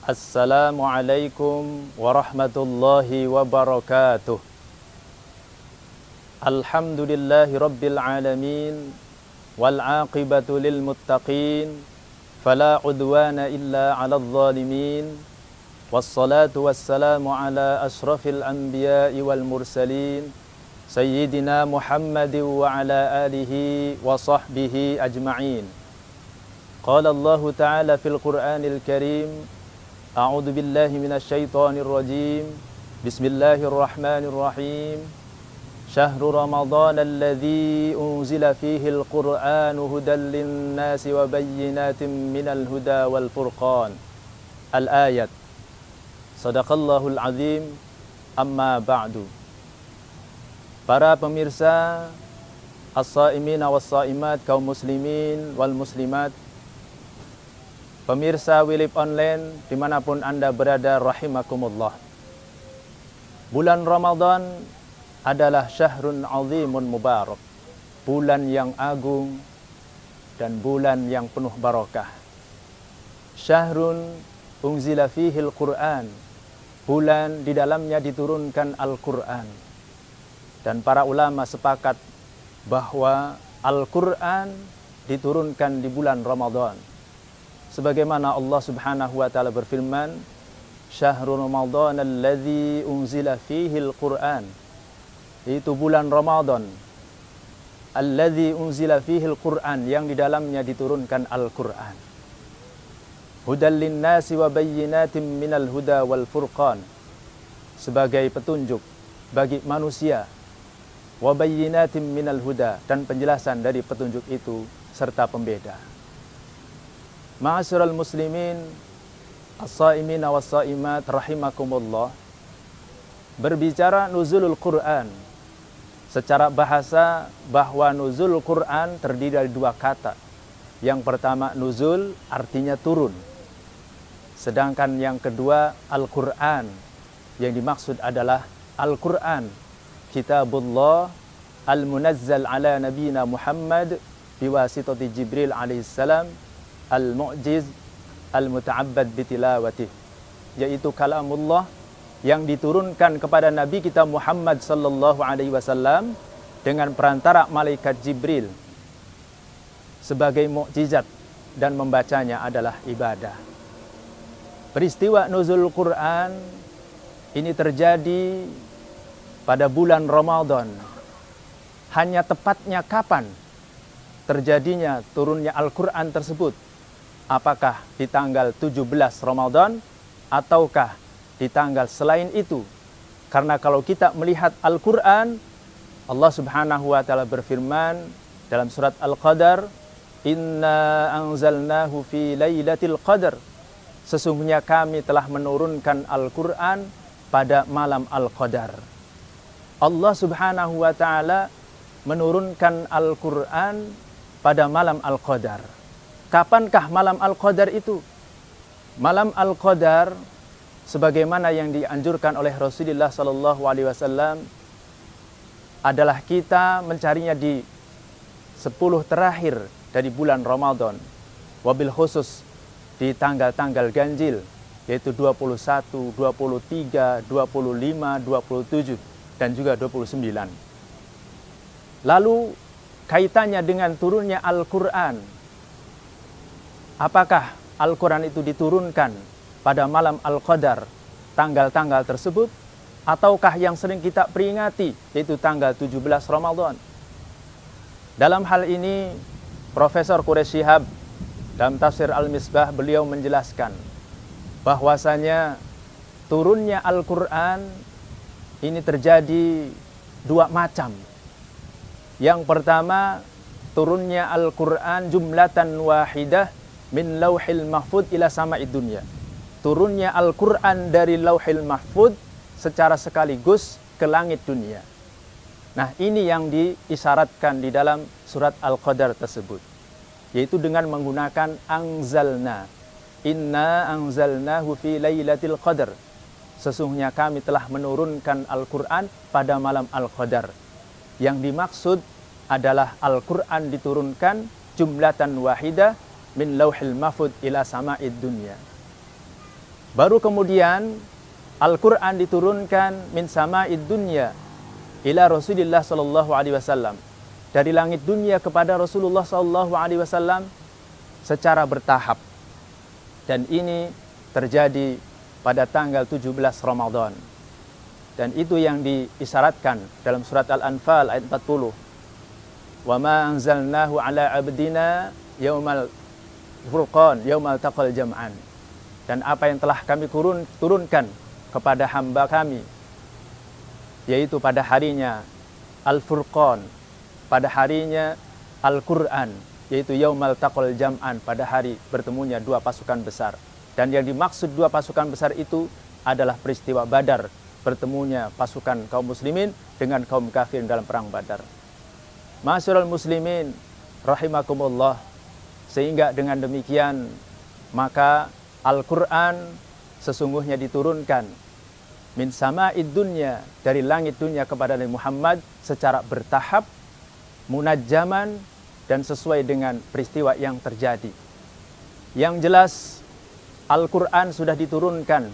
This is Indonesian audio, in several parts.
Assalamualaikum warahmatullahi wabarakatuh. Alhamdulillahi rabbil alamin, wal aqibatu lil muttaqin, fala udwana illa 'alal zalimin. Wassalatu wassalamu ala ashrafil anbiya'i wal mursalin, sayyidina Muhammadin wa ala alihi wa sahbihi ajma'in. Qala Allah ta'ala fil Qur'anil Karim, a'udzu billahi minasy syaithanir rajim. Bismillahirrahmanirrahim. Syahrul Ramadan alladzi unzila fihil Qur'anu hudan lin-nasi wa bayyinatin minal huda wal furqan. Al-ayat. Shadaqallahul azim. Amma ba'du. Para pemirsa as-shaimina was-shaimat, kaum muslimin wal muslimat, pemirsa Wilip Online dimanapun Anda berada, rahimakumullah. Bulan Ramadan adalah syahrun azimun mubarak, bulan yang agung dan bulan yang penuh barakah. Syahrun unzila fihil Qur'an, bulan di dalamnya diturunkan Al-Qur'an. Dan para ulama sepakat bahwa Al-Qur'an diturunkan di bulan Ramadan. Sebagaimana Allah Subhanahu wa taala berfirman, Syahrul Ramadan alladzi unzila fihil Qur'an. Itu bulan Ramadan alladzi unzila fihil Qur'an, yang di dalamnya diturunkan Al-Qur'an. Hudal linnasi wa bayyinatin minal huda wal furqan, sebagai petunjuk bagi manusia, wa bayyinatin minal huda, dan penjelasan dari petunjuk itu serta pembeda. Ma'asyiral muslimin as-shaimina was-shaimat, rahimakumullah. Berbicara nuzulul Quran, secara bahasa bahwa nuzul Quran terdiri dari dua kata. Yang pertama nuzul, artinya turun. Sedangkan yang kedua Al-Quran, yang dimaksud adalah Al-Quran, kitabullah al-munazzal ala nabiyina Muhammad biwasitati Jibril alaihissalam, al-mu'jiz al-muta'abbad bitilawatih, yaitu kalamullah yang diturunkan kepada Nabi kita Muhammad sallallahu alaihi wasallam dengan perantara malaikat Jibril sebagai mukjizat, dan membacanya adalah ibadah. Peristiwa nuzul Quran ini terjadi pada bulan Ramadan. Hanya tepatnya kapan terjadinya turunnya Al-Quran tersebut? Apakah di tanggal 17 Ramadan ataukah di tanggal selain itu? Karena kalau kita melihat Al-Quran, Allah Subhanahu wa taala berfirman dalam surat Al-Qadar, Inna anzalnahu fi lailatul qadar. Sesungguhnya kami telah menurunkan Al-Quran pada malam Al-Qadar. Allah Subhanahu wa taala menurunkan Al-Quran pada malam Al-Qadar. Kapankah malam Al-Qadar itu? Malam Al-Qadar, sebagaimana yang dianjurkan oleh Rasulullah SAW, adalah kita mencarinya di 10 terakhir dari bulan Ramadan. Wabil khusus di tanggal-tanggal ganjil, yaitu 21, 23, 25, 27, dan juga 29. Lalu kaitannya dengan turunnya Al-Quran. Apakah Al-Quran itu diturunkan pada malam Al-Qadar, tanggal-tanggal tersebut, ataukah yang sering kita peringati, yaitu tanggal 17 Ramadan? Dalam hal ini, Profesor Quraish Shihab dalam tafsir Al-Misbah, beliau menjelaskan bahwasanya turunnya Al-Quran ini terjadi dua macam. Yang pertama, turunnya Al-Quran jumlatan wahidah min lauhil mahfud ila sama'id dunya. Turunnya Al-Quran dari lauhil mahfud secara sekaligus ke langit dunia. Nah, ini yang diisyaratkan di dalam surat Al-Qadar tersebut, yaitu dengan menggunakan anzalna. Inna anzalnahu fi lailatul qadar. Sesungguhnya kami telah menurunkan Al-Quran pada malam Al-Qadar. Yang dimaksud adalah Al-Quran diturunkan jumlatan wahidah min lauhil mahfud ila sama'id dunya. Baru kemudian Al-Quran diturunkan min sama'id dunya ila Rasulillah sallallahu alaihi wasallam. Dari langit dunia kepada Rasulullah sallallahu alaihi wasallam secara bertahap. Dan ini terjadi pada tanggal 17 Ramadan. Dan itu yang diisyaratkan dalam surat Al-Anfal ayat 40. Wa ma anzalnahu ala abdina yaumal furqan yaumal taqal jam'an. Dan apa yang telah kami turunkan kepada hamba kami, yaitu pada harinya Al-Furqan, pada harinya Al-Quran, yaitu Yaumal Taqal Jam'an, pada hari bertemunya dua pasukan besar. Dan yang dimaksud dua pasukan besar itu adalah peristiwa Badar, bertemunya pasukan kaum muslimin dengan kaum kafir dalam perang Badar. Ma'asyiral muslimin rahimakumullah, sehingga dengan demikian maka Al-Quran sesungguhnya diturunkan min sama'id dunya, dari langit dunia kepada Nabi Muhammad secara bertahap, munajjaman, dan sesuai dengan peristiwa yang terjadi. Yang jelas Al-Quran sudah diturunkan,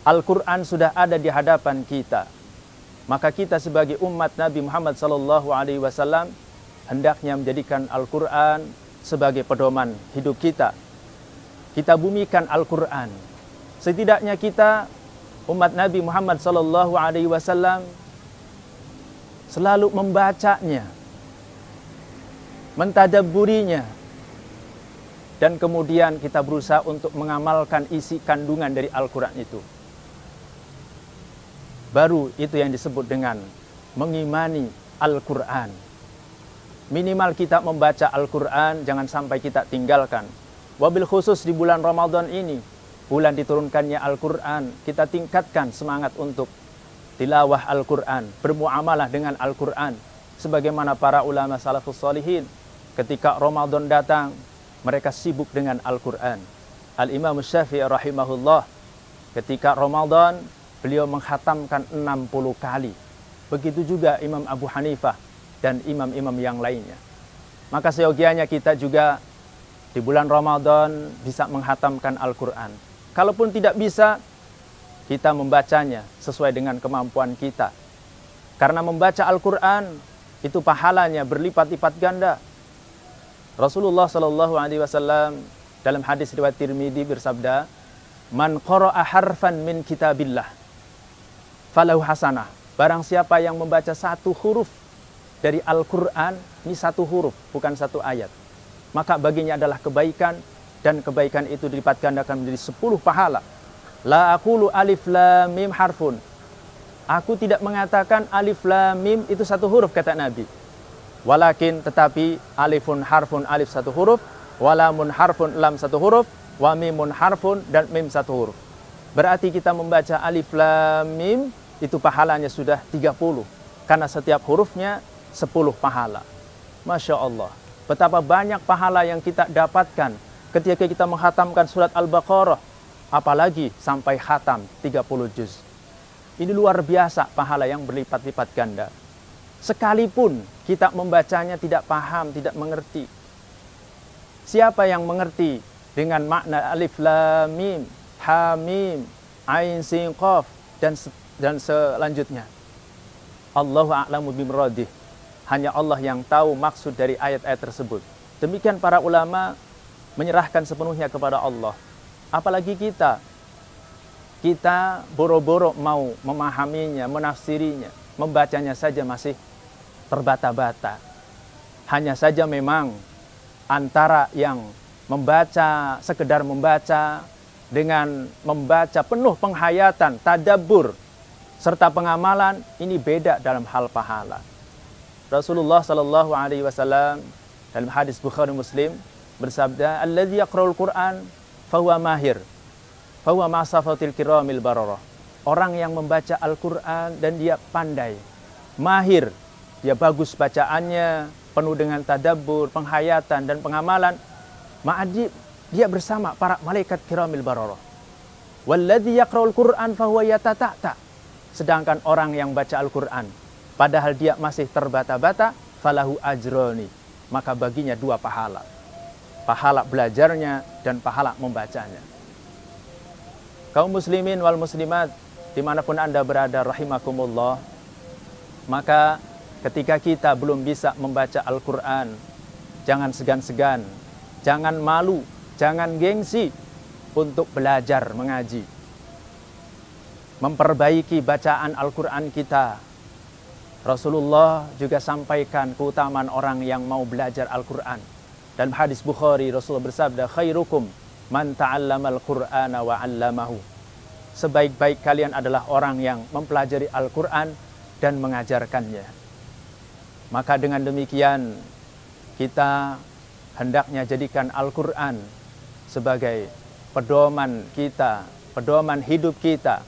Al-Quran sudah ada di hadapan kita. Maka kita sebagai umat Nabi Muhammad SAW hendaknya menjadikan Al-Quran sebagai pedoman hidup kita. Kita bumikan Al-Quran. Setidaknya kita umat Nabi Muhammad SAW selalu membacanya, mentadabburinya, dan kemudian kita berusaha untuk mengamalkan isi kandungan dari Al-Quran itu. Baru itu yang disebut dengan mengimani Al-Quran. Minimal kita membaca Al-Quran, jangan sampai kita tinggalkan. Wabil khusus di bulan Ramadan ini, bulan diturunkannya Al-Quran, kita tingkatkan semangat untuk tilawah Al-Quran, bermuamalah dengan Al-Quran. Sebagaimana para ulama salafus sholihin, ketika Ramadan datang, mereka sibuk dengan Al-Quran. Al-Imam Syafi'i rahimahullah, ketika Ramadan, beliau menghatamkan 60 kali. Begitu juga Imam Abu Hanifah dan imam-imam yang lainnya. Maka seyogianya kita juga di bulan Ramadan bisa menghatamkan Al-Quran. Kalaupun tidak bisa, kita membacanya sesuai dengan kemampuan kita. Karena membaca Al-Quran itu pahalanya berlipat-lipat ganda. Rasulullah SAW dalam hadis riwayat Tirmidzi bersabda, "Man qara'a harfan min kitabillah falahu hasanah." Barang siapa yang membaca satu huruf dari Al-Quran, ini satu huruf, bukan satu ayat, maka baginya adalah kebaikan, dan kebaikan itu dilipat gandakan menjadi 10 pahala. La aqulu alif lam mim harfun. Aku tidak mengatakan alif lam mim itu satu huruf, kata Nabi. Walakin, tetapi alifun harfun, alif satu huruf, walamun harfun, lam satu huruf, wa mimun harfun, dan mim satu huruf. Berarti kita membaca alif lam mim itu pahalanya sudah 30, karena setiap hurufnya 10 pahala. Masya Allah, betapa banyak pahala yang kita dapatkan ketika kita menghatamkan surat Al-Baqarah, apalagi sampai khatam 30 juz. Ini luar biasa pahala yang berlipat-lipat ganda. Sekalipun kita membacanya tidak paham, tidak mengerti. Siapa yang mengerti dengan makna alif lam mim, ha mim, ain sin qaf, dan selanjutnya? Allahu a'lamu bimradih. Hanya Allah yang tahu maksud dari ayat-ayat tersebut. Demikian para ulama menyerahkan sepenuhnya kepada Allah. Apalagi kita boro-boro mau memahaminya, menafsirinya, membacanya saja masih terbata-bata. Hanya saja memang antara yang membaca, sekedar membaca, dengan membaca penuh penghayatan, tadabbur, serta pengamalan, ini beda dalam hal pahala. Rasulullah sallallahu alaihi wasallam dalam hadis Bukhari Muslim bersabda, "Alladzi yaqra'ul Qur'an fahuwa mahir, fahuwa ma'safatil kiramil bararah." Orang yang membaca Al-Qur'an dan dia pandai, mahir, dia bagus bacaannya, penuh dengan tadabbur, penghayatan, dan pengamalan, maka dia bersama para malaikat kiramil bararah. Walladzi yaqra'ul Qur'an fahuwa yatata'ta. Sedangkan orang yang baca Al-Qur'an padahal dia masih terbata-bata, falahu ajroni, maka baginya 2 pahala. Pahala belajarnya dan pahala membacanya. Kaum muslimin wal muslimat dimanapun Anda berada rahimakumullah, maka ketika kita belum bisa membaca Al-Quran, jangan segan-segan, jangan malu, jangan gengsi untuk belajar mengaji, memperbaiki bacaan Al-Quran kita. Rasulullah juga sampaikan keutamaan orang yang mau belajar Al-Quran. Dalam hadis Bukhari, Rasulullah bersabda, khairukum man ta'allamal Qur'ana wa 'allamahu. Sebaik-baik kalian adalah orang yang mempelajari Al-Quran dan mengajarkannya. Maka dengan demikian kita hendaknya jadikan Al-Quran sebagai pedoman kita, pedoman hidup kita.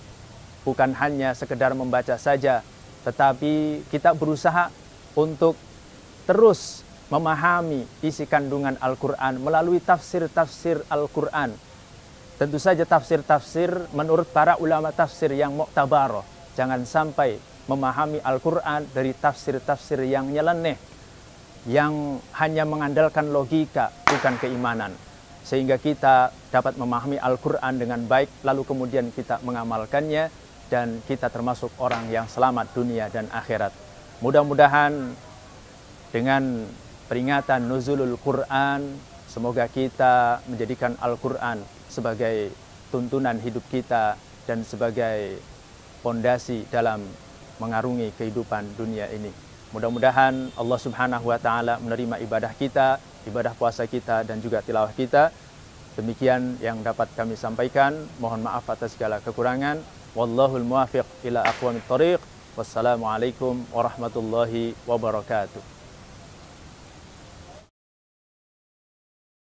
Bukan hanya sekedar membaca saja, tetapi kita berusaha untuk terus memahami isi kandungan Al-Quran melalui tafsir-tafsir Al-Quran. Tentu saja tafsir-tafsir menurut para ulama tafsir yang mu'tabarah. Jangan sampai memahami Al-Quran dari tafsir-tafsir yang nyeleneh, yang hanya mengandalkan logika, bukan keimanan. Sehingga kita dapat memahami Al-Quran dengan baik, lalu kemudian kita mengamalkannya, dan kita termasuk orang yang selamat dunia dan akhirat. Mudah-mudahan dengan peringatan Nuzulul Quran, semoga kita menjadikan Al-Quran sebagai tuntunan hidup kita dan sebagai fondasi dalam mengarungi kehidupan dunia ini. Mudah-mudahan Allah Subhanahu wa Ta'ala menerima ibadah kita, ibadah puasa kita, dan juga tilawah kita. Demikian yang dapat kami sampaikan. Mohon maaf atas segala kekurangan. Wallahul muwafiq ila aqwamit thoriq. Wassalamualaikum warahmatullahi wabarakatuh.